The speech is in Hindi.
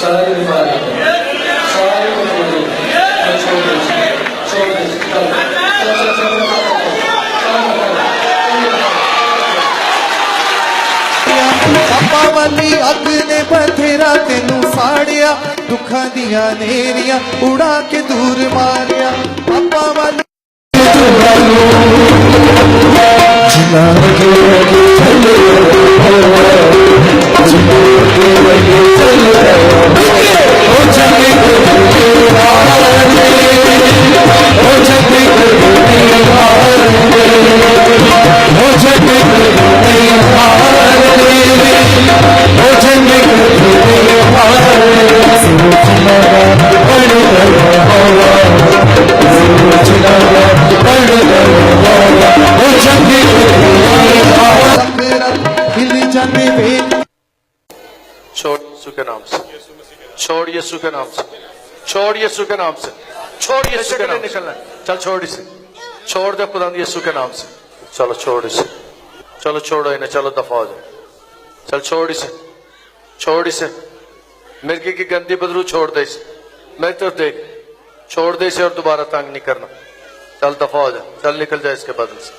सारी बीमारी सारी कमजोरी छोड़ दे, छोड़ दे, चल चल चल पापा वाली अग ने बथेरा तेनू साड़िया, दुखा दिया नेरिया उड़ा के दूर मारिया। पापा वाली छोड़ यीशु के नाम से, छोड़ यीशु के नाम से, छोड़ यीशु के नाम से, छोड़ यीशु के नाम से निकलना। चल छोड़ इसे, छोड़ दे खुदा यीशु के नाम से। चलो छोड़ इसे, चलो छोड़ो इन्हें, चलो दफा हो जाए। चल छोड़ इसे, छोड़ इसे, मिर्गी की गंदी बदबू छोड़ दे इसे, मेरी तरफ देख, छोड़ दे इसे और दोबारा तंग नहीं करना। चल दफा हो जाए, चल निकल जाए इसके बदल से।